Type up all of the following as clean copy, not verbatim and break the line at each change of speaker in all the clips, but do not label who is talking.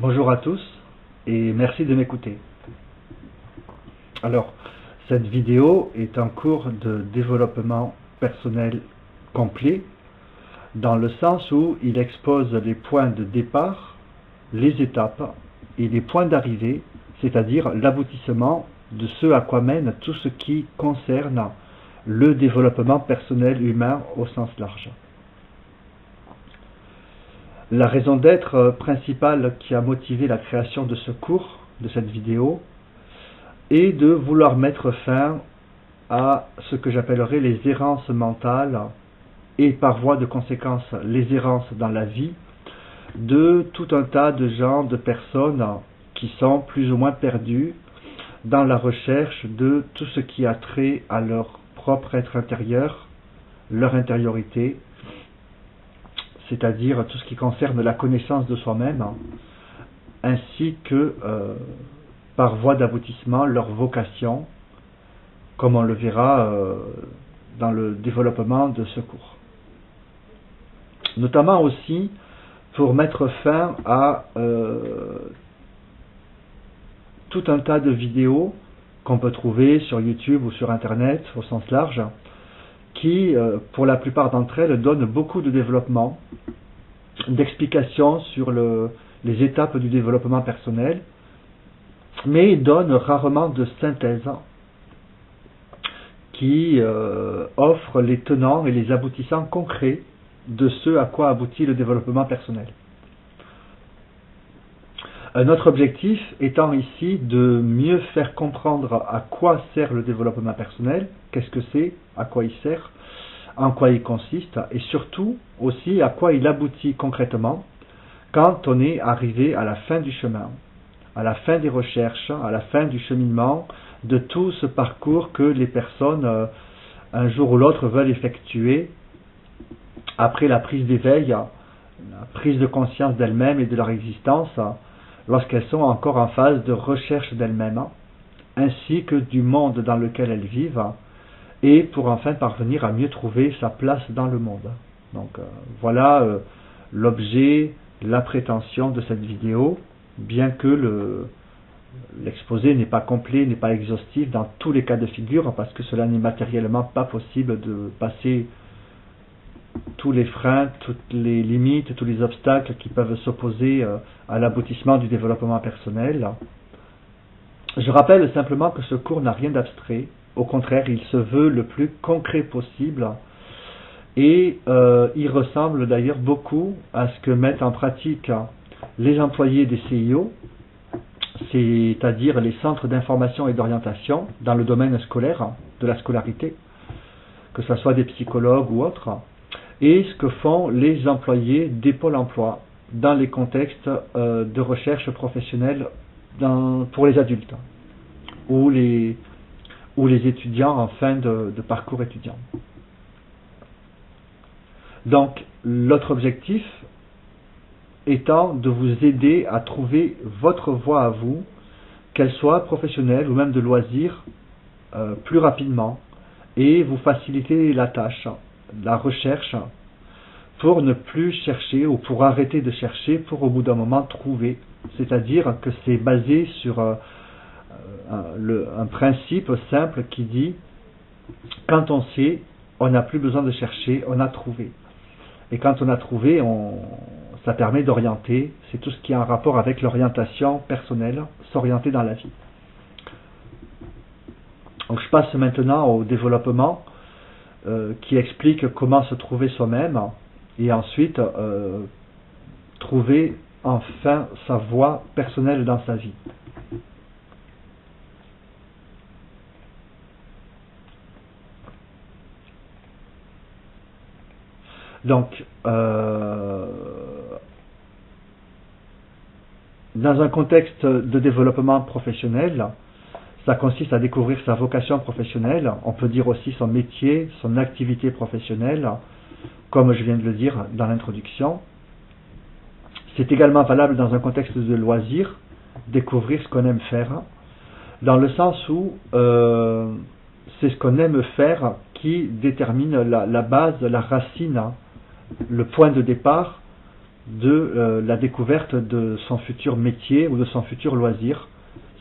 Bonjour à tous et merci de m'écouter. Alors, cette vidéo est en cours de développement personnel complet dans le sens où il expose les points de départ, les étapes et les points d'arrivée, c'est-à-dire l'aboutissement de ce à quoi mène tout ce qui concerne le développement personnel humain au sens large. La raison d'être principale qui a motivé la création de ce cours, de cette vidéo, est de vouloir mettre fin à ce que j'appellerais les errances mentales et par voie de conséquence les errances dans la vie de tout un tas de gens, de personnes qui sont plus ou moins perdus dans la recherche de tout ce qui a trait à leur propre être intérieur, leur intériorité, c'est-à-dire tout ce qui concerne la connaissance de soi-même, ainsi que, par voie d'aboutissement, leur vocation, comme on le verra dans le développement de ce cours. Notamment aussi pour mettre fin à tout un tas de vidéos qu'on peut trouver sur YouTube ou sur Internet au sens large, qui, pour la plupart d'entre elles, donnent beaucoup de développement, d'explications sur les étapes du développement personnel, mais donnent rarement de synthèse qui offre les tenants et les aboutissants concrets de ce à quoi aboutit le développement personnel. Notre objectif étant ici de mieux faire comprendre à quoi sert le développement personnel, qu'est-ce que c'est, à quoi il sert, en quoi il consiste, et surtout aussi à quoi il aboutit concrètement quand on est arrivé à la fin du chemin, à la fin des recherches, à la fin du cheminement, de tout ce parcours que les personnes, un jour ou l'autre, veulent effectuer après la prise d'éveil, la prise de conscience d'elles-mêmes et de leur existence, lorsqu'elles sont encore en phase de recherche d'elles-mêmes, ainsi que du monde dans lequel elles vivent, et pour enfin parvenir à mieux trouver sa place dans le monde. Donc voilà l'objet, la prétention de cette vidéo, bien que l'exposé n'est pas complet, n'est pas exhaustif dans tous les cas de figure, parce que cela n'est matériellement pas possible de passer tous les freins, toutes les limites, tous les obstacles qui peuvent s'opposer à l'aboutissement du développement personnel. Je rappelle simplement que ce cours n'a rien d'abstrait, au contraire, il se veut le plus concret possible et il ressemble d'ailleurs beaucoup à ce que mettent en pratique les employés des CIO, c'est-à-dire les centres d'information et d'orientation dans le domaine scolaire, de la scolarité, que ce soit des psychologues ou autres, et ce que font les employés des pôles emploi dans les contextes de recherche professionnelle pour les adultes ou les étudiants en fin de parcours étudiant. Donc, l'autre objectif étant de vous aider à trouver votre voie à vous, qu'elle soit professionnelle ou même de loisir, plus rapidement, et vous faciliter la tâche, la recherche, pour ne plus chercher ou pour arrêter de chercher, pour au bout d'un moment trouver. C'est-à-dire que c'est basé sur un principe simple qui dit quand on sait, on n'a plus besoin de chercher, on a trouvé. Et quand on a trouvé, ça permet d'orienter, c'est tout ce qui a un rapport avec l'orientation personnelle, s'orienter dans la vie. Donc je passe maintenant au développement qui explique comment se trouver soi-même et ensuite trouver enfin sa voie personnelle dans sa vie. Donc, dans un contexte de développement professionnel, ça consiste à découvrir sa vocation professionnelle, on peut dire aussi son métier, son activité professionnelle, comme je viens de le dire dans l'introduction. C'est également valable dans un contexte de loisir, découvrir ce qu'on aime faire, dans le sens où c'est ce qu'on aime faire qui détermine la base, la racine, le point de départ de la découverte de son futur métier ou de son futur loisir.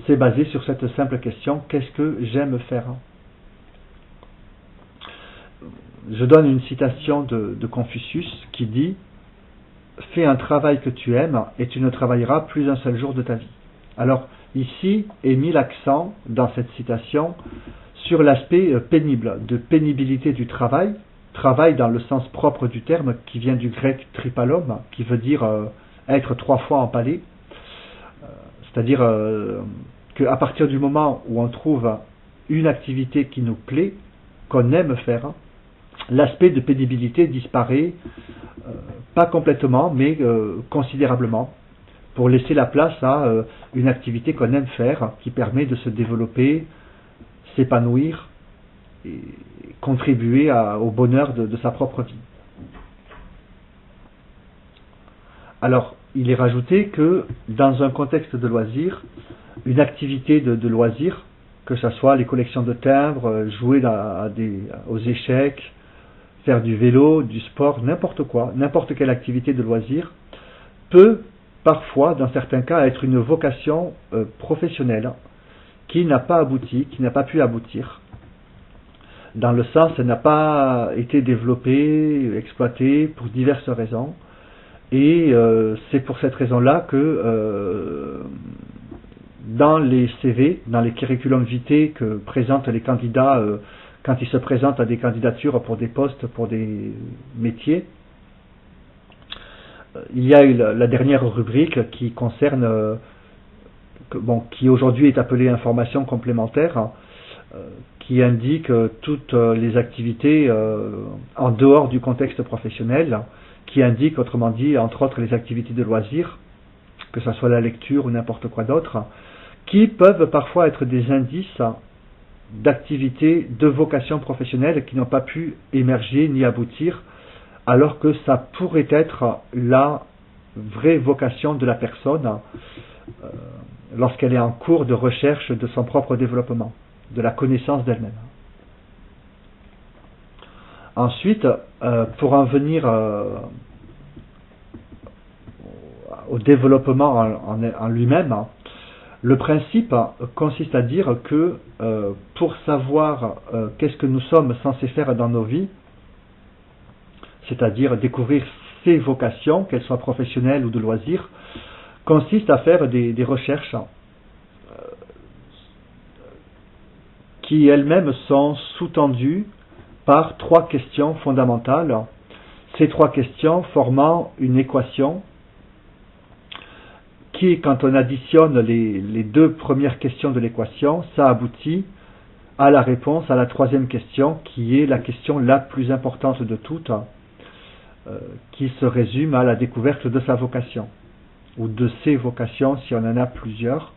C'est basé sur cette simple question: qu'est-ce que j'aime faire? Je donne une citation de Confucius qui dit: fais un travail que tu aimes et tu ne travailleras plus un seul jour de ta vie. Alors ici est mis l'accent dans cette citation sur l'aspect pénible, de pénibilité du travail, travail dans le sens propre du terme qui vient du grec tripalom, qui veut dire être 3 fois empalé, c'est-à-dire qu'à partir du moment où on trouve une activité qui nous plaît, qu'on aime faire, l'aspect de pénibilité disparaît, pas complètement, mais considérablement, pour laisser la place à une activité qu'on aime faire, qui permet de se développer, s'épanouir et contribuer au bonheur de sa propre vie. Alors, il est rajouté que dans un contexte de loisir, une activité de loisir, que ce soit les collections de timbres, jouer aux échecs, faire du vélo, du sport, n'importe quoi, n'importe quelle activité de loisir, peut parfois, dans certains cas, être une vocation professionnelle qui n'a pas abouti, qui n'a pas pu aboutir. Dans le sens, elle n'a pas été développée, exploitée pour diverses raisons. Et c'est pour cette raison-là que dans les CV, dans les curriculum vitae que présentent les candidats quand ils se présentent à des candidatures pour des postes, pour des métiers, il y a eu la dernière rubrique qui concerne, qui aujourd'hui est appelée information complémentaire, qui indique toutes les activités en dehors du contexte professionnel, qui indique, autrement dit, entre autres les activités de loisirs, que ce soit la lecture ou n'importe quoi d'autre, qui peuvent parfois être des indices d'activités de vocation professionnelle qui n'ont pas pu émerger ni aboutir, alors que ça pourrait être la vraie vocation de la personne lorsqu'elle est en cours de recherche de son propre développement, de la connaissance d'elle-même. Ensuite, pour en venir au développement en lui-même, le principe consiste à dire que pour savoir qu'est-ce que nous sommes censés faire dans nos vies, c'est-à-dire découvrir ses vocations, qu'elles soient professionnelles ou de loisirs, consiste à faire des recherches qui elles-mêmes sont sous-tendues par 3 questions fondamentales. Ces 3 questions formant une équation qui, quand on additionne les 2 premières questions de l'équation, ça aboutit à la réponse à la 3e question, qui est la question la plus importante de toutes, qui se résume à la découverte de sa vocation, ou de ses vocations si on en a plusieurs.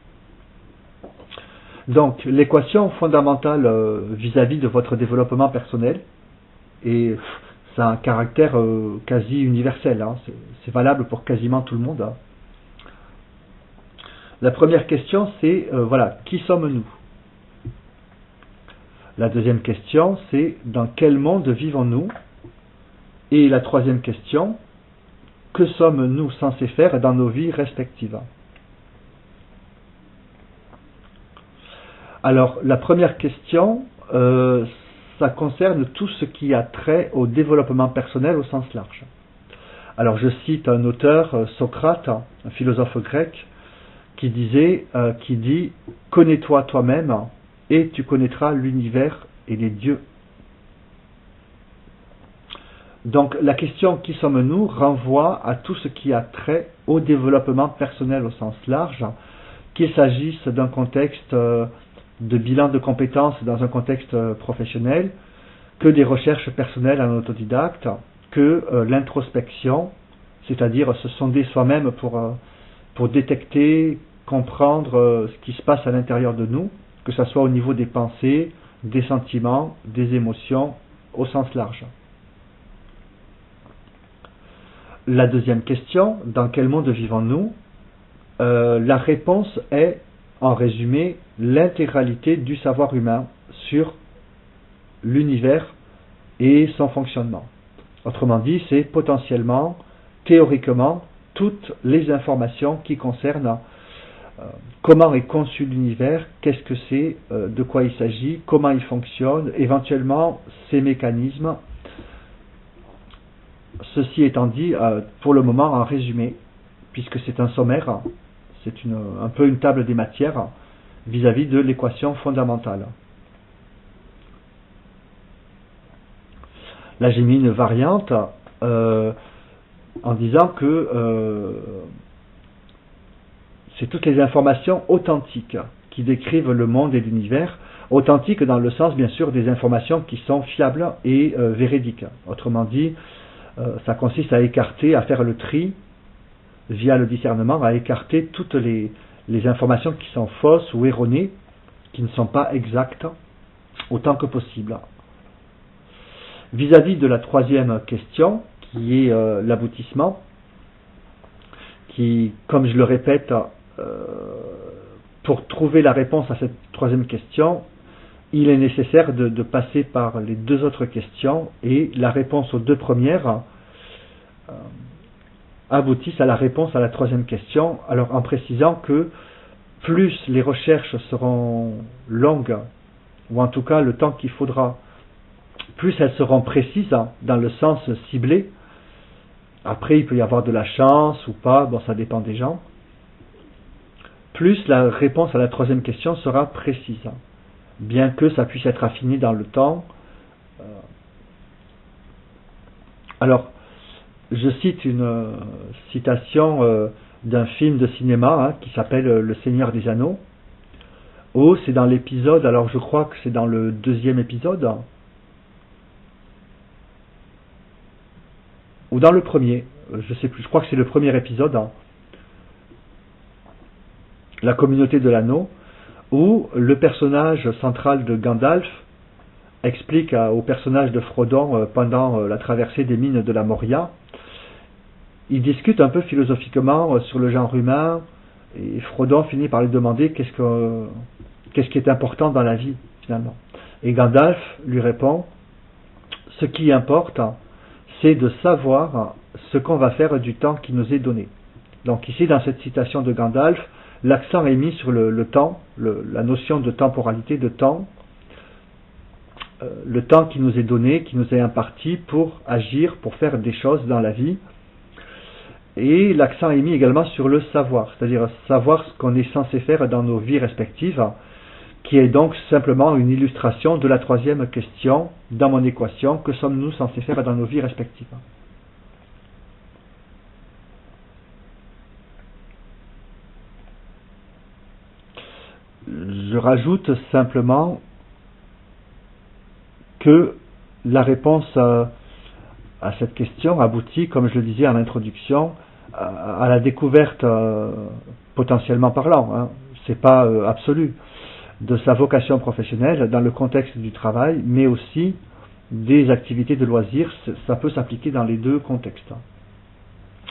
Donc, l'équation fondamentale vis-à-vis de votre développement personnel, et ça a un caractère quasi universel, c'est valable pour quasiment tout le monde. La première question, c'est, qui sommes-nous? La deuxième question, c'est, dans quel monde vivons-nous? Et la 3e question, que sommes-nous censés faire dans nos vies respectives? Alors, la première question, ça concerne tout ce qui a trait au développement personnel au sens large. Alors, je cite un auteur, Socrate, un philosophe grec, qui dit « Connais-toi toi-même et tu connaîtras l'univers et les dieux ». Donc la question « Qui sommes-nous » renvoie à tout ce qui a trait au développement personnel au sens large, qu'il s'agisse d'un contexte de bilan de compétences dans un contexte professionnel, que des recherches personnelles en autodidacte, que l'introspection, c'est-à-dire se sonder soi-même pour détecter, comprendre ce qui se passe à l'intérieur de nous, que ce soit au niveau des pensées, des sentiments, des émotions, au sens large. La deuxième question, dans quel monde vivons-nous? La réponse est, en résumé, l'intégralité du savoir humain sur l'univers et son fonctionnement. Autrement dit, c'est potentiellement, théoriquement, toutes les informations qui concernent comment est conçu l'univers, qu'est-ce que c'est, de quoi il s'agit, comment il fonctionne, éventuellement ses mécanismes. Ceci étant dit, pour le moment en résumé, puisque c'est un sommaire, c'est un peu une table des matières vis-à-vis de l'équation fondamentale. Là j'ai mis une variante en disant que c'est toutes les informations authentiques qui décrivent le monde et l'univers, authentiques dans le sens bien sûr des informations qui sont fiables et véridiques. Autrement dit, ça consiste à écarter, à faire le tri via le discernement, à écarter toutes les informations qui sont fausses ou erronées, qui ne sont pas exactes, autant que possible. Vis-à-vis de la troisième question, qui est l'aboutissement, qui, comme je le répète, pour trouver la réponse à cette troisième question, il est nécessaire de passer par les deux autres questions, et la réponse aux deux premières aboutissent à la réponse à la troisième question, alors en précisant que plus les recherches seront longues, ou en tout cas le temps qu'il faudra, plus elles seront précises dans le sens ciblé. Après il peut y avoir de la chance ou pas, bon ça dépend des gens. Plus la réponse à la troisième question sera précise, bien que ça puisse être affiné dans le temps. Alors, je cite une citation d'un film de cinéma qui s'appelle Le Seigneur des Anneaux, où c'est dans l'épisode, alors je crois que c'est dans le deuxième épisode, ou dans le premier, je sais plus, je crois que c'est le premier épisode, La communauté de l'anneau, où le personnage central de Gandalf explique au personnage de Frodon pendant la traversée des mines de la Moria. Il discute un peu philosophiquement sur le genre humain, et Frodon finit par lui demander qu'est-ce qui est important dans la vie finalement. Et Gandalf lui répond, ce qui importe, c'est de savoir ce qu'on va faire du temps qui nous est donné. Donc ici, dans cette citation de Gandalf, l'accent est mis sur le temps, la notion de temporalité, de temps, le temps qui nous est donné, qui nous est imparti pour agir, pour faire des choses dans la vie. Et l'accent est mis également sur le savoir, c'est-à-dire savoir ce qu'on est censé faire dans nos vies respectives, qui est donc simplement une illustration de la troisième question dans mon équation, que sommes-nous censés faire dans nos vies respectives. Je rajoute simplement que la réponse à cette question aboutit, comme je le disais en introduction, à la découverte, potentiellement parlant, c'est pas absolu, de sa vocation professionnelle dans le contexte du travail, mais aussi des activités de loisirs. Ça peut s'appliquer dans les deux contextes.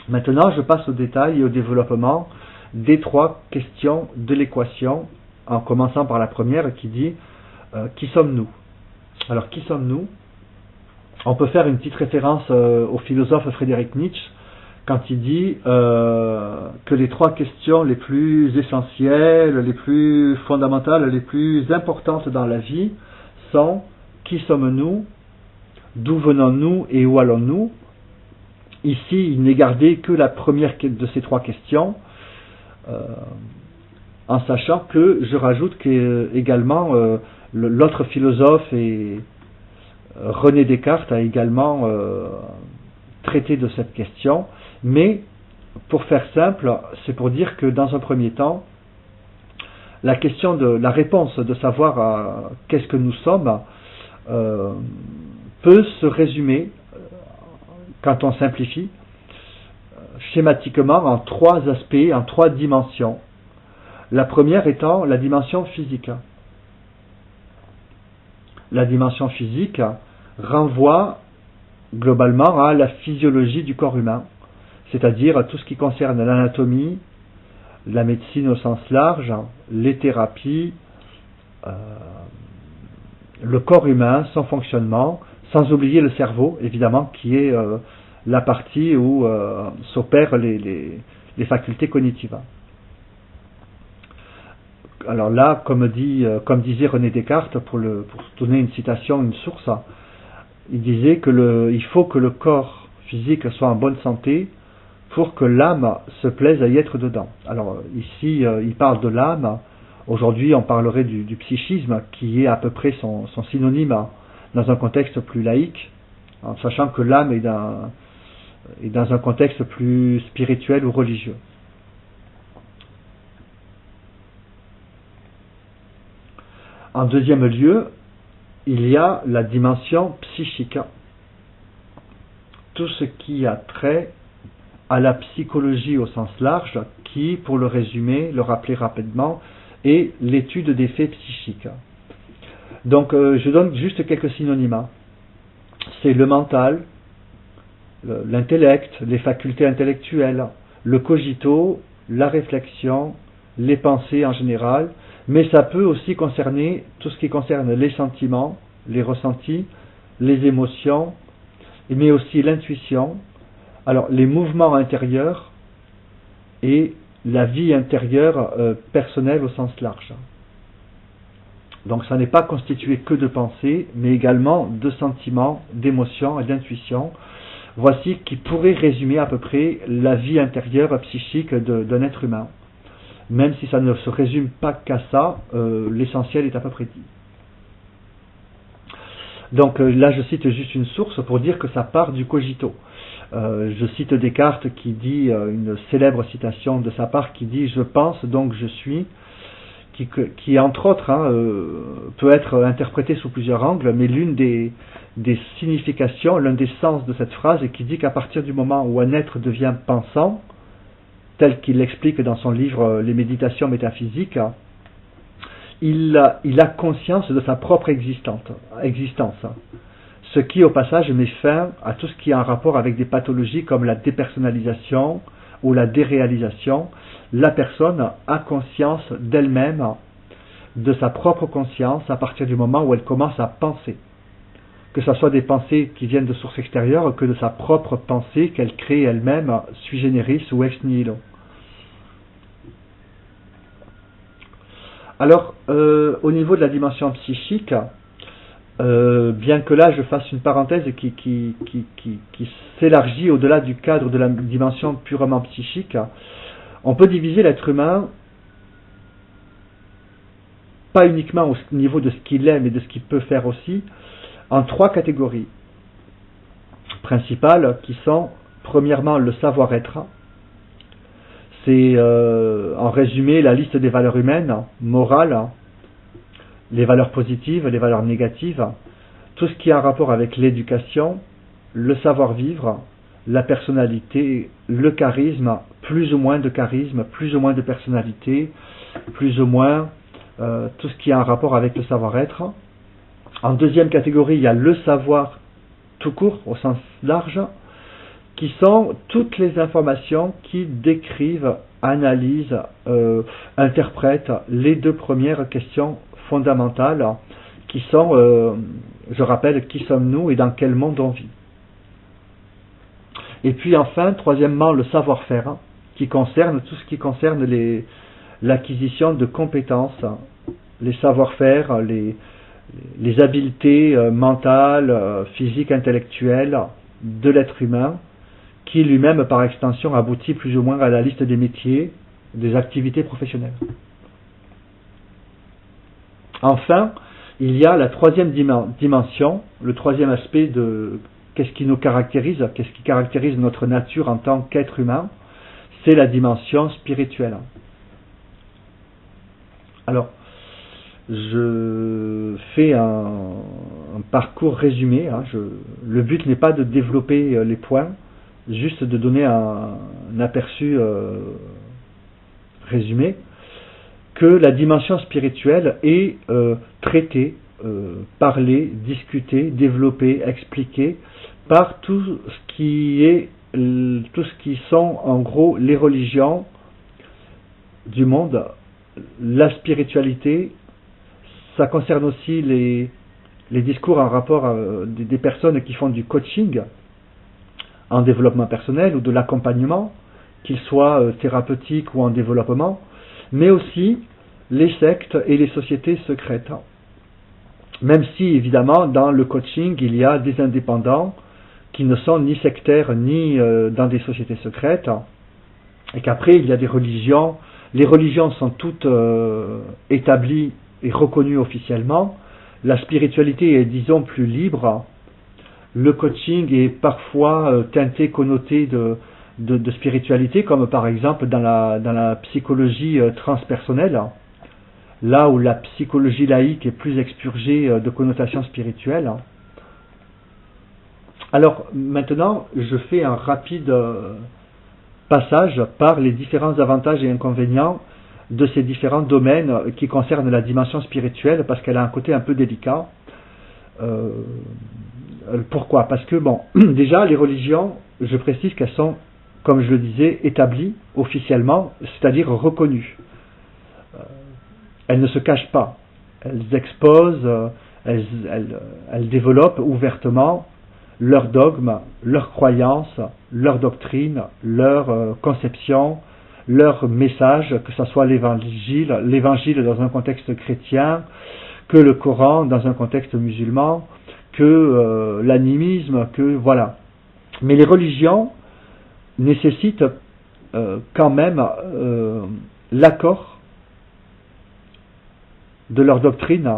Maintenant, je passe au détail et au développement des trois questions de l'équation, en commençant par la première qui dit qui sommes-nous? Alors, qui sommes-nous? On peut faire une petite référence au philosophe Friedrich Nietzsche quand il dit que les trois questions les plus essentielles, les plus fondamentales, les plus importantes dans la vie sont qui sommes-nous, d'où venons-nous et où allons-nous? Ici, il n'est gardé que la première de ces trois questions, en sachant que je rajoute également l'autre philosophe et René Descartes a également traité de cette question, mais pour faire simple, c'est pour dire que dans un premier temps, la question de la réponse de savoir qu'est-ce que nous sommes peut se résumer, quand on simplifie, schématiquement en trois aspects, en trois dimensions. La première étant la dimension physique. La dimension physique renvoie globalement à la physiologie du corps humain, c'est-à-dire à tout ce qui concerne l'anatomie, la médecine au sens large, les thérapies, le corps humain, son fonctionnement, sans oublier le cerveau, évidemment, qui est la partie où s'opèrent les facultés cognitives. Alors là, comme disait René Descartes, pour donner une citation, une source, il disait il faut que le corps physique soit en bonne santé pour que l'âme se plaise à y être dedans. Alors ici, il parle de l'âme. Aujourd'hui, on parlerait du psychisme, qui est à peu près son synonyme dans un contexte plus laïque, en sachant que l'âme est dans un contexte plus spirituel ou religieux. En deuxième lieu, il y a la dimension psychique. Tout ce qui a trait à la psychologie au sens large, qui, pour le résumer, le rappeler rapidement, est l'étude des faits psychiques. Donc, je donne juste quelques synonymes. C'est le mental, l'intellect, les facultés intellectuelles, le cogito, la réflexion, les pensées en général, mais ça peut aussi concerner tout ce qui concerne les sentiments, les ressentis, les émotions, mais aussi l'intuition, alors les mouvements intérieurs et la vie intérieure personnelle au sens large. Donc ça n'est pas constitué que de pensées, mais également de sentiments, d'émotions et d'intuitions. Voici qui pourrait résumer à peu près la vie intérieure psychique d'un être humain. Même si ça ne se résume pas qu'à ça, l'essentiel est à peu près dit. Donc là je cite juste une source pour dire que ça part du cogito. Je cite Descartes qui dit, une célèbre citation de sa part qui dit « Je pense donc je suis », qui entre autres peut être interprétée sous plusieurs angles, mais l'une des significations, l'un des sens de cette phrase est qui dit qu'à partir du moment où un être devient pensant, tel qu'il l'explique dans son livre Les Méditations métaphysiques, il a conscience de sa propre existence, ce qui au passage met fin à tout ce qui est en rapport avec des pathologies comme la dépersonnalisation ou la déréalisation. La personne a conscience d'elle-même, de sa propre conscience, à partir du moment où elle commence à penser. Que ce soit des pensées qui viennent de sources extérieures, que de sa propre pensée qu'elle crée elle-même, sui generis ou ex nihilo. Alors, au niveau de la dimension psychique, bien que là je fasse une parenthèse qui s'élargit au-delà du cadre de la dimension purement psychique, on peut diviser l'être humain, pas uniquement au niveau de ce qu'il est, mais de ce qu'il peut faire aussi, en trois catégories principales qui sont, premièrement, le savoir-être. C'est en résumé la liste des valeurs humaines, morales, les valeurs positives, les valeurs négatives, tout ce qui a un rapport avec l'éducation, le savoir-vivre, la personnalité, le charisme, plus ou moins de charisme, plus ou moins de personnalité, plus ou moins tout ce qui a un rapport avec le savoir-être. En deuxième catégorie, il y a le savoir tout court, au sens large, qui sont toutes les informations qui décrivent, analysent, interprètent les deux premières questions fondamentales, qui sont, je rappelle, qui sommes-nous et dans quel monde on vit. Et puis enfin, troisièmement, le savoir-faire, qui concerne tout ce qui concerne l'acquisition de compétences, les savoir-faire, les habiletés mentales, physiques, intellectuelles de l'être humain, qui lui-même, par extension, aboutit plus ou moins à la liste des métiers, des activités professionnelles. Enfin, il y a la troisième dimension, le troisième aspect de qu'est-ce qui nous caractérise, qu'est-ce qui caractérise notre nature en tant qu'être humain, c'est la dimension spirituelle. Alors, je fais un parcours résumé, le but n'est pas de développer les points, juste de donner un aperçu résumé, que la dimension spirituelle est traitée, parlée, discutée, développée, expliquée par tout ce qui sont en gros les religions du monde, la spiritualité. Ça concerne aussi les discours en rapport à des personnes qui font du coaching, en développement personnel ou de l'accompagnement, qu'il soit thérapeutique ou en développement, mais aussi les sectes et les sociétés secrètes. Même si, évidemment, dans le coaching, il y a des indépendants qui ne sont ni sectaires ni dans des sociétés secrètes, et qu'après, il y a des religions. Les religions sont toutes établies et reconnues officiellement. La spiritualité est, disons, plus libre. Le coaching est parfois teinté, connoté de spiritualité, comme par exemple dans la psychologie transpersonnelle, là où la psychologie laïque est plus expurgée de connotations spirituelles. Alors maintenant, je fais un rapide passage par les différents avantages et inconvénients de ces différents domaines qui concernent la dimension spirituelle, parce qu'elle a un côté un peu délicat. Pourquoi? Parce que, bon, déjà, les religions, je précise qu'elles sont, comme je le disais, établies officiellement, c'est-à-dire reconnues. Elles ne se cachent pas. Elles exposent, elles développent ouvertement leurs dogmes, leurs croyances, leurs doctrines, leurs conceptions, leurs messages, que ce soit l'évangile dans un contexte chrétien, que le Coran dans un contexte musulman, que l'animisme, que voilà. Mais les religions nécessitent quand même l'accord de leur doctrine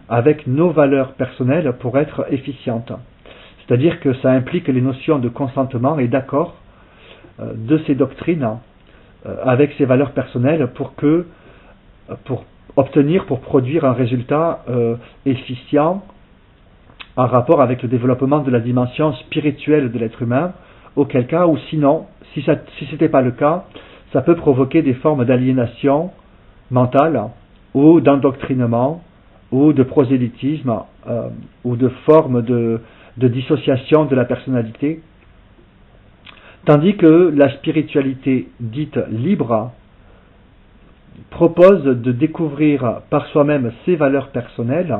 avec nos valeurs personnelles pour être efficientes. C'est-à-dire que ça implique les notions de consentement et d'accord de ces doctrines avec ces valeurs personnelles pour produire un résultat efficient en rapport avec le développement de la dimension spirituelle de l'être humain, auquel cas, ou sinon, si ce n'était pas le cas, ça peut provoquer des formes d'aliénation mentale ou d'endoctrinement ou de prosélytisme ou de formes de dissociation de la personnalité, tandis que la spiritualité dite libre propose de découvrir par soi-même ses valeurs personnelles,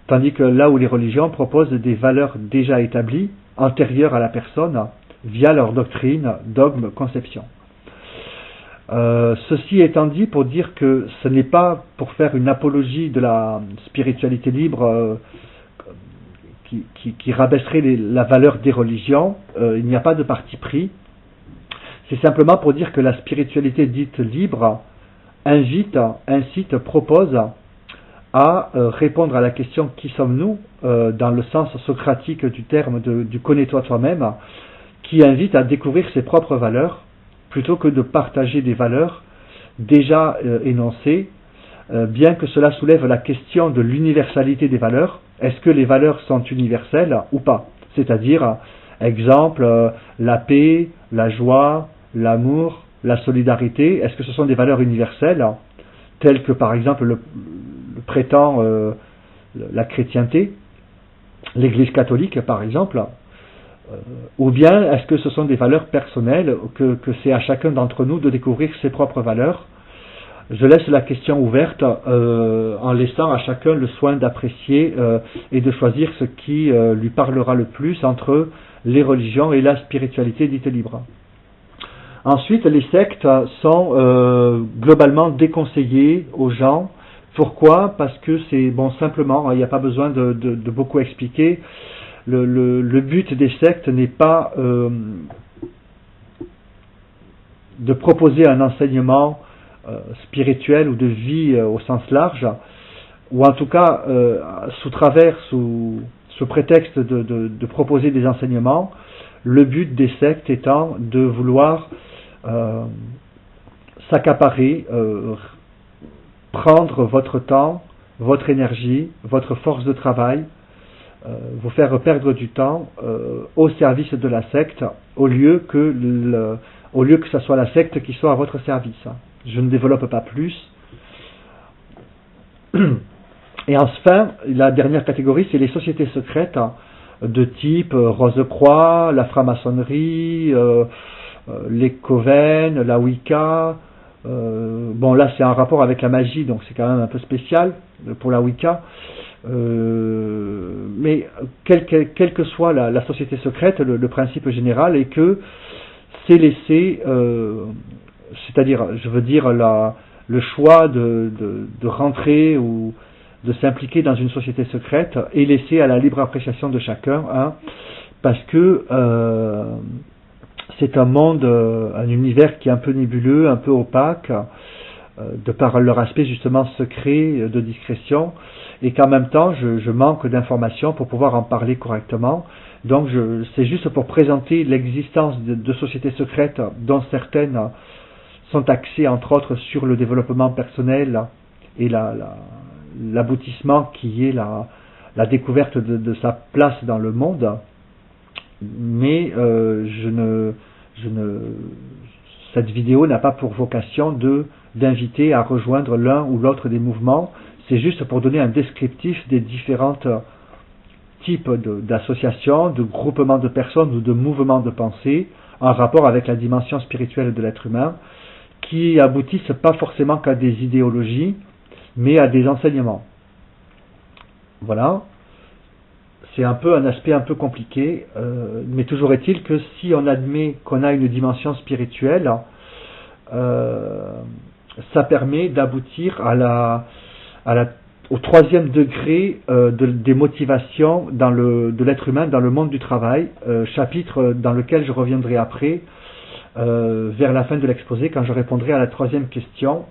tandis que là où les religions proposent des valeurs déjà établies, antérieures à la personne, via leur doctrine, dogme, conception. Ceci étant dit, pour dire que ce n'est pas pour faire une apologie de la spiritualité libre qui rabaisserait la valeur des religions, il n'y a pas de parti pris. C'est simplement pour dire que la spiritualité dite libre incite, propose à répondre à la question qui sommes-nous, dans le sens socratique du terme du connais-toi toi-même, qui invite à découvrir ses propres valeurs, plutôt que de partager des valeurs déjà énoncées, bien que cela soulève la question de l'universalité des valeurs. Est-ce que les valeurs sont universelles ou pas? C'est-à-dire, exemple, la paix, la joie, l'amour, la solidarité, est-ce que ce sont des valeurs universelles, telles que par exemple le prétend la chrétienté, l'Église catholique par exemple, ou bien est-ce que ce sont des valeurs personnelles, que c'est à chacun d'entre nous de découvrir ses propres valeurs? Je laisse la question ouverte en laissant à chacun le soin d'apprécier et de choisir ce qui lui parlera le plus entre les religions et la spiritualité dite libre. Ensuite, les sectes sont globalement déconseillées aux gens. Pourquoi? Parce que c'est bon, simplement, il n'y a pas besoin de beaucoup expliquer. Le but des sectes n'est pas de proposer un enseignement spirituel ou de vie au sens large, ou en tout cas sous prétexte de proposer des enseignements, le but des sectes étant de vouloir s'accaparer, prendre votre temps, votre énergie, votre force de travail, vous faire perdre du temps au service de la secte, au lieu que ce soit la secte qui soit à votre service. Je ne développe pas plus. Et enfin, la dernière catégorie, c'est les sociétés secrètes de type Rose-Croix, la franc-maçonnerie, les Coven, la Wicca, Bon, là c'est un rapport avec la magie, donc c'est quand même un peu spécial pour la Wicca. Mais quelle que soit la société secrète, le principe général est que c'est laissé, c'est-à-dire, je veux dire, le choix de rentrer ou de s'impliquer dans une société secrète est laissé à la libre appréciation de chacun, hein, parce que c'est un monde, un univers qui est un peu nébuleux, un peu opaque, de par leur aspect justement secret, de discrétion, et qu'en même temps je manque d'informations pour pouvoir en parler correctement. Donc c'est juste pour présenter l'existence de sociétés secrètes dont certaines sont axées entre autres sur le développement personnel et l'aboutissement qui est la découverte de sa place dans le monde. Mais cette vidéo n'a pas pour vocation d'inviter à rejoindre l'un ou l'autre des mouvements. C'est juste pour donner un descriptif des différents types d'associations, de groupements de personnes ou de mouvements de pensée en rapport avec la dimension spirituelle de l'être humain, qui aboutissent pas forcément qu'à des idéologies, mais à des enseignements. Voilà. C'est un peu un aspect un peu compliqué, mais toujours est-il que si on admet qu'on a une dimension spirituelle, ça permet d'aboutir au troisième degré des motivations de l'être humain dans le monde du travail, chapitre dans lequel je reviendrai après, vers la fin de l'exposé, quand je répondrai à la troisième question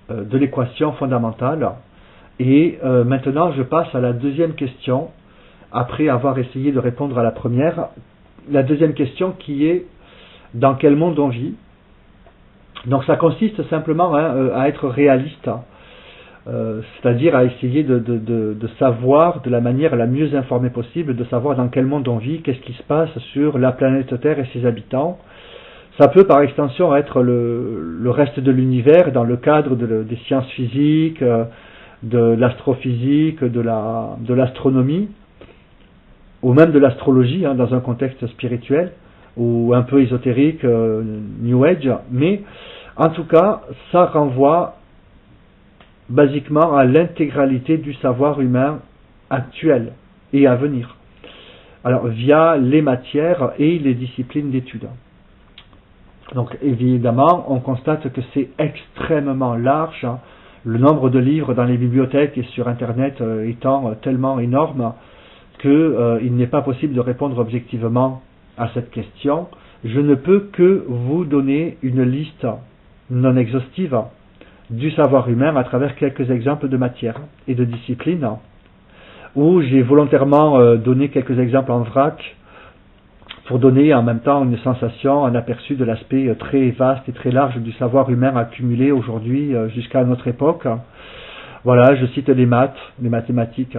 de l'équation fondamentale. Et maintenant, je passe à la deuxième question, après avoir essayé de répondre à la première. La deuxième question qui est « Dans quel monde on vit ?» Donc ça consiste simplement à être réaliste, c'est-à-dire à essayer de savoir de la manière la mieux informée possible, de savoir dans quel monde on vit, qu'est-ce qui se passe sur la planète Terre et ses habitants. Ça peut par extension être le reste de l'univers dans le cadre des sciences physiques, de l'astrophysique, de l'astronomie, ou même de l'astrologie, hein, dans un contexte spirituel, ou un peu ésotérique, New Age, mais en tout cas, ça renvoie basiquement à l'intégralité du savoir humain actuel et à venir. Alors, via les matières et les disciplines d'études. Donc, évidemment, on constate que c'est extrêmement large, hein, le nombre de livres dans les bibliothèques et sur Internet étant tellement énorme qu'il n'est pas possible de répondre objectivement à cette question. Je ne peux que vous donner une liste non exhaustive du savoir humain à travers quelques exemples de matières et de disciplines, où j'ai volontairement donné quelques exemples en vrac pour donner en même temps une sensation, un aperçu de l'aspect très vaste et très large du savoir humain accumulé aujourd'hui jusqu'à notre époque. Voilà, je cite les maths, les mathématiques,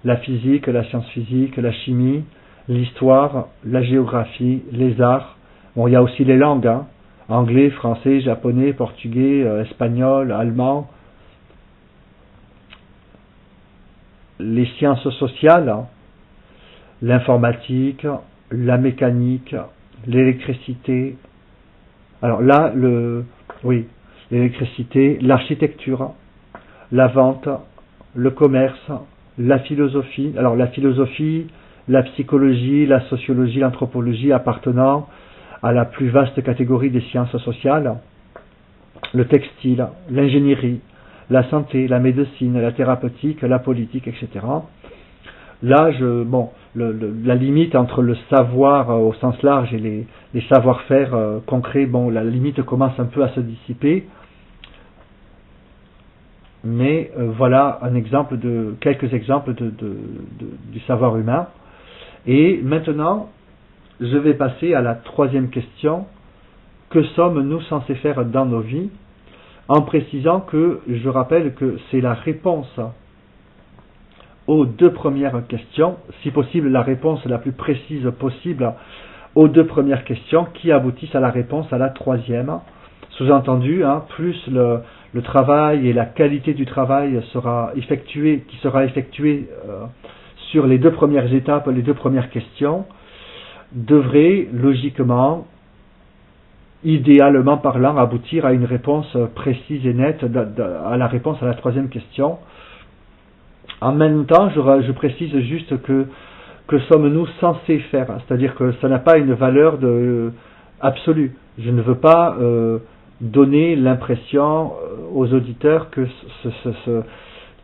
la physique, la science physique, la chimie, l'histoire, la géographie, les arts. Bon, il y a aussi les langues, hein, anglais, français, japonais, portugais, espagnol, allemand. Les sciences sociales, hein, l'informatique, la mécanique, l'électricité. Alors là, l'électricité, l'architecture, la vente, le commerce, la philosophie. Alors la philosophie, la psychologie, la sociologie, l'anthropologie appartenant à la plus vaste catégorie des sciences sociales, le textile, l'ingénierie, la santé, la médecine, la thérapeutique, la politique, etc. Là, la limite entre le savoir au sens large et les savoir-faire concrets, la limite commence un peu à se dissiper. Mais voilà quelques exemples du savoir humain. Et maintenant, je vais passer à la troisième question. Que sommes-nous censés faire dans nos vies? En précisant que je rappelle que c'est la réponse aux deux premières questions, si possible la réponse la plus précise possible aux deux premières questions qui aboutissent à la réponse à la troisième. Sous-entendu, hein, plus le travail et la qualité du travail qui sera effectué sur les deux premières étapes, les deux premières questions, devrait logiquement idéalement parlant, aboutir à une réponse précise et nette, à la réponse à la troisième question. En même temps, je précise juste que sommes-nous censés faire, c'est-à-dire que ça n'a pas une valeur absolue. Je ne veux pas donner l'impression aux auditeurs que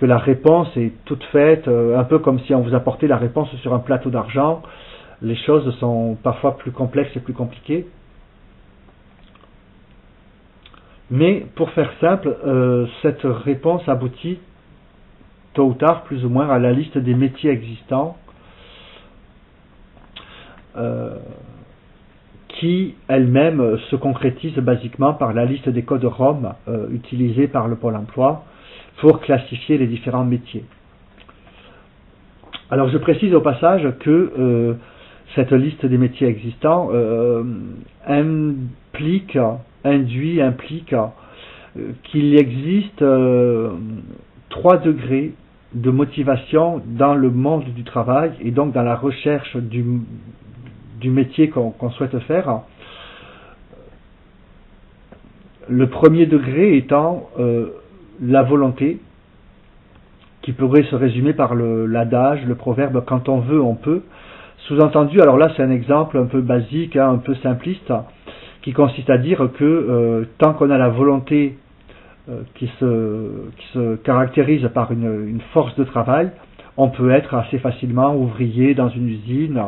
la réponse est toute faite, un peu comme si on vous apportait la réponse sur un plateau d'argent. Les choses sont parfois plus complexes et plus compliquées. Mais pour faire simple, cette réponse aboutit tôt ou tard, plus ou moins, à la liste des métiers existants qui elle-même se concrétise basiquement par la liste des codes ROM utilisés par le Pôle emploi pour classifier les différents métiers. Alors je précise au passage que cette liste des métiers existants implique qu'il existe 3 degrés de motivation dans le monde du travail et donc dans la recherche du métier qu'on souhaite faire. Le premier degré étant la volonté, qui pourrait se résumer par l'adage, le proverbe « quand on veut, on peut ». Sous-entendu, alors là c'est un exemple un peu basique, un peu simpliste, qui consiste à dire que tant qu'on a la volonté qui se caractérise par une force de travail, on peut être assez facilement ouvrier dans une usine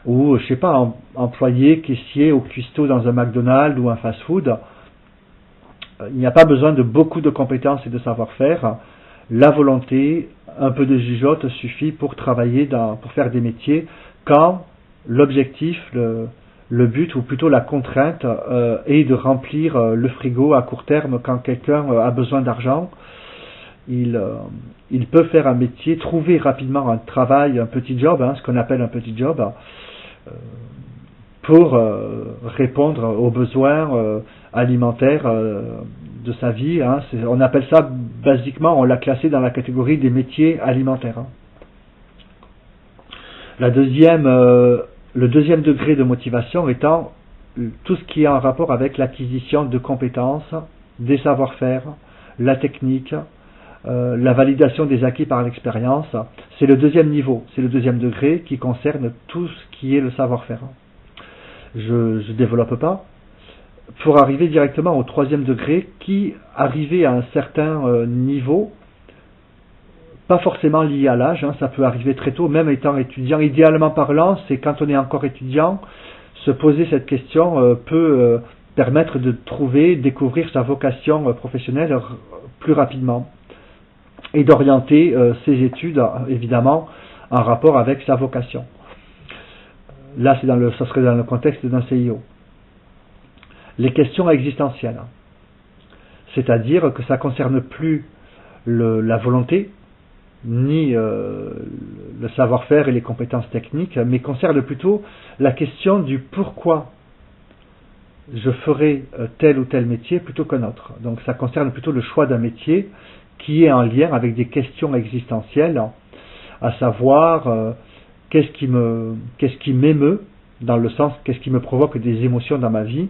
ou, je sais pas, employé, caissier ou cuistot dans un McDonald's ou un fast-food. Il n'y a pas besoin de beaucoup de compétences et de savoir-faire. La volonté, un peu de jugeote suffit pour travailler, pour faire des métiers quand l'objectif, le but, ou plutôt la contrainte, est de remplir le frigo à court terme quand quelqu'un a besoin d'argent. Il peut faire un métier, trouver rapidement un travail, un petit job, ce qu'on appelle un petit job, pour répondre aux besoins alimentaires de sa vie. On appelle ça, basiquement, on l'a classé dans la catégorie des métiers alimentaires. Le deuxième degré de motivation étant tout ce qui est en rapport avec l'acquisition de compétences, des savoir-faire, la technique, la validation des acquis par l'expérience. C'est le deuxième niveau, c'est le deuxième degré qui concerne tout ce qui est le savoir-faire. Je ne développe pas. Pour arriver directement au troisième degré, qui, arrivé à un certain niveau, pas forcément lié à l'âge, ça peut arriver très tôt, même étant étudiant. Idéalement parlant, c'est quand on est encore étudiant, se poser cette question peut permettre de découvrir sa vocation professionnelle plus rapidement et d'orienter ses études, évidemment, en rapport avec sa vocation. Là, ça serait dans le contexte d'un CIO. Les questions existentielles, c'est-à-dire que ça ne concerne plus la volonté, ni le savoir-faire et les compétences techniques, mais concerne plutôt la question du pourquoi je ferai tel ou tel métier plutôt qu'un autre. Donc ça concerne plutôt le choix d'un métier qui est en lien avec des questions existentielles, à savoir qu'est-ce qui m'émeut, dans le sens qu'est-ce qui me provoque des émotions dans ma vie.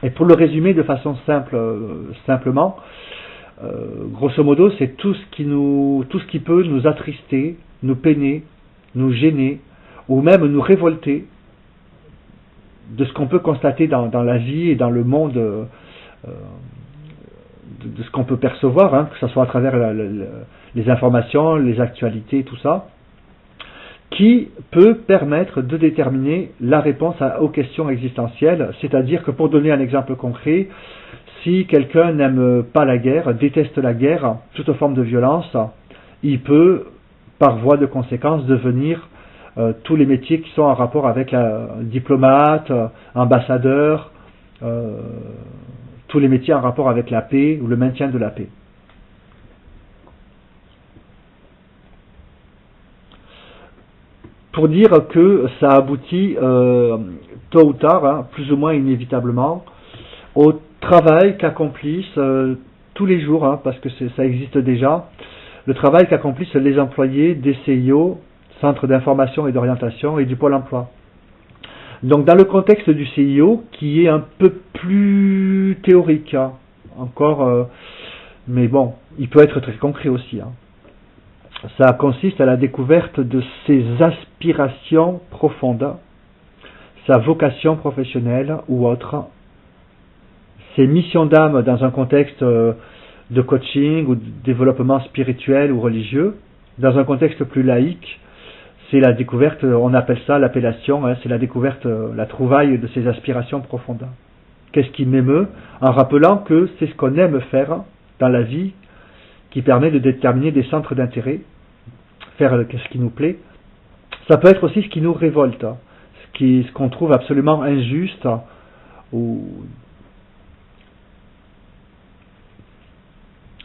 Et pour le résumer de façon simplement, grosso modo, c'est tout ce qui peut nous attrister, nous peiner, nous gêner, ou même nous révolter de ce qu'on peut constater dans la vie et dans le monde, de ce qu'on peut percevoir, que ce soit à travers les informations, les actualités, tout ça, qui peut permettre de déterminer la réponse aux questions existentielles. C'est-à-dire que, pour donner un exemple concret, si quelqu'un n'aime pas la guerre, déteste la guerre, toute forme de violence, il peut, par voie de conséquence, devenir tous les métiers qui sont en rapport avec diplomate, ambassadeur, tous les métiers en rapport avec la paix ou le maintien de la paix. Pour dire que ça aboutit tôt ou tard, plus ou moins inévitablement, au travail qu'accomplissent tous les jours, parce que ça existe déjà, le travail qu'accomplissent les employés des CIO, Centres d'information et d'orientation, et du Pôle emploi. Donc dans le contexte du CIO, qui est un peu plus théorique, hein, encore, mais bon, il peut être très concret aussi. Hein. Ça consiste à la découverte de ses aspirations profondes, sa vocation professionnelle ou autre, ses missions d'âme dans un contexte de coaching ou de développement spirituel ou religieux. Dans un contexte plus laïque, c'est la découverte, on appelle ça l'appellation, hein, c'est la découverte, la trouvaille de ses aspirations profondes. Qu'est-ce qui m'émeut? En rappelant que c'est ce qu'on aime faire dans la vie qui permet de déterminer des centres d'intérêt, faire ce qui nous plaît. Ça peut être aussi ce qui nous révolte, ce qu'on trouve absolument injuste ou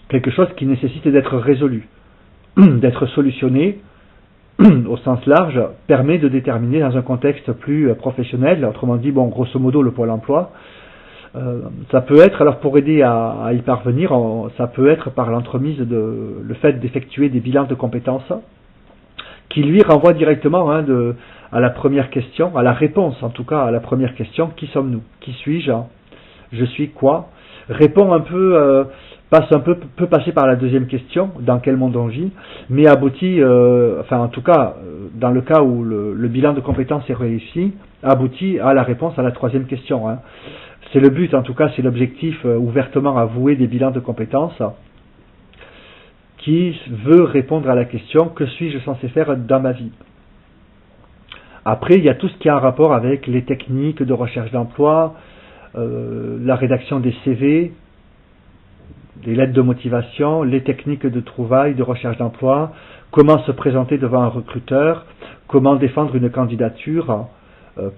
quelque chose qui nécessite d'être résolu, d'être solutionné au sens large, permet de déterminer dans un contexte plus professionnel, autrement dit, bon, grosso modo, le Pôle emploi. Ça peut être, alors pour aider à y parvenir, ça peut être par l'entremise le fait d'effectuer des bilans de compétences qui lui renvoient directement à la première question, à la réponse en tout cas à la première question, qui sommes-nous? Qui suis-je? Je suis quoi? Répond un peu, peut passer par la deuxième question, dans quel monde on vit, mais aboutit, enfin en tout cas, dans le cas où le bilan de compétences est réussi, aboutit à la réponse à la troisième question. Hein. C'est le but, en tout cas, c'est l'objectif ouvertement avoué des bilans de compétences, qui veut répondre à la question, que suis-je censé faire dans ma vie? Après, il y a tout ce qui a un rapport avec les techniques de recherche d'emploi, la rédaction des CV, les lettres de motivation, les techniques de trouvaille, de recherche d'emploi, comment se présenter devant un recruteur, comment défendre une candidature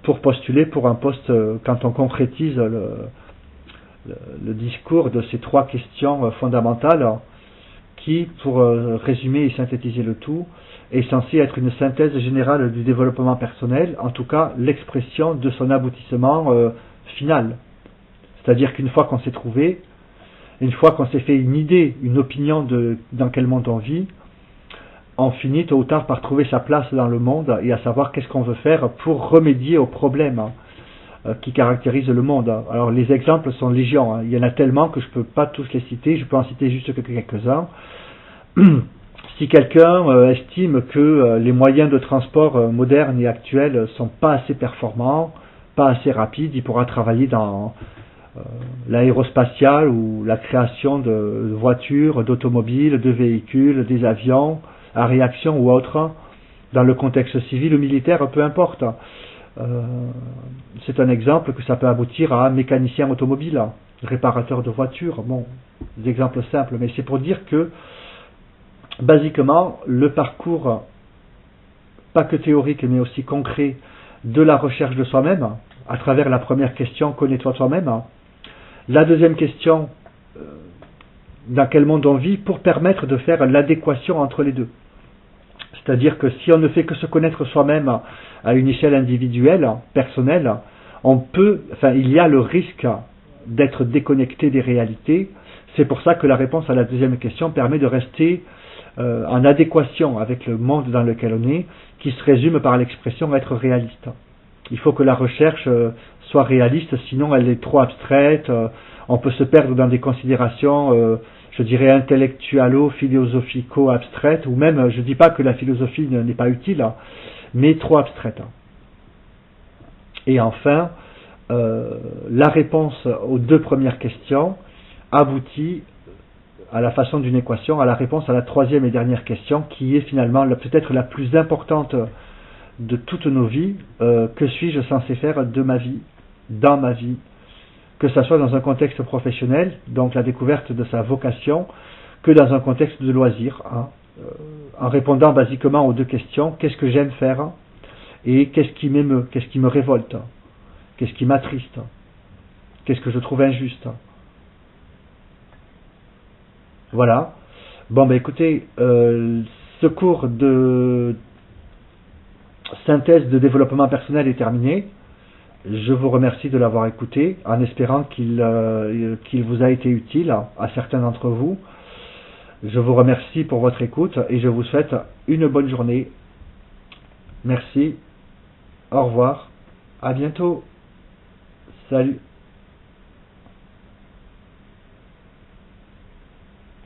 pour postuler pour un poste quand on concrétise le discours de ces trois questions fondamentales qui, pour résumer et synthétiser le tout, est censé être une synthèse générale du développement personnel, en tout cas l'expression de son aboutissement final. C'est-à-dire qu'une fois qu'on s'est trouvé, une fois qu'on s'est fait une idée, une opinion dans quel monde on vit, on finit tôt ou tard par trouver sa place dans le monde et à savoir qu'est-ce qu'on veut faire pour remédier aux problèmes qui caractérisent le monde. Alors les exemples sont légion, hein. Il y en a tellement que je ne peux pas tous les citer, je peux en citer juste quelques-uns. Si quelqu'un estime que les moyens de transport modernes et actuels sont pas assez performants, pas assez rapides, il pourra travailler dans l'aérospatiale ou la création de voitures, d'automobiles, de véhicules, des avions à réaction ou autre, dans le contexte civil ou militaire, peu importe. C'est un exemple que ça peut aboutir à un mécanicien automobile, réparateur de voitures, bon, des exemples simples, mais c'est pour dire que basiquement, le parcours, pas que théorique mais aussi concret, de la recherche de soi-même, à travers la première question, connais-toi toi-même, la deuxième question, dans quel monde on vit, pour permettre de faire l'adéquation entre les deux. C'est-à-dire que si on ne fait que se connaître soi-même à une échelle individuelle, personnelle, il y a le risque d'être déconnecté des réalités. C'est pour ça que la réponse à la deuxième question permet de rester en adéquation avec le monde dans lequel on est, qui se résume par l'expression être réaliste. Il faut que la recherche soit réaliste, sinon elle est trop abstraite, on peut se perdre dans des considérations, je dirais intellectualo-philosophico-abstraites, ou même, je ne dis pas que la philosophie n'est pas utile, mais trop abstraite. Et enfin, la réponse aux deux premières questions aboutit à la façon d'une équation, à la réponse à la troisième et dernière question, qui est finalement peut-être la plus importante de toutes nos vies. Que suis-je censé faire de ma vie, dans ma vie, que ce soit dans un contexte professionnel, donc la découverte de sa vocation, que dans un contexte de loisir, en répondant basiquement aux deux questions, qu'est-ce que j'aime faire et qu'est-ce qui m'émeut, qu'est-ce qui me révolte, qu'est-ce qui m'attriste, qu'est-ce que je trouve injuste. Voilà. Bon, ben écoutez, ce cours de synthèse de développement personnel est terminé. Je vous remercie de l'avoir écouté, en espérant qu'il vous a été utile à certains d'entre vous. Je vous remercie pour votre écoute et je vous souhaite une bonne journée. Merci. Au revoir. À bientôt. Salut.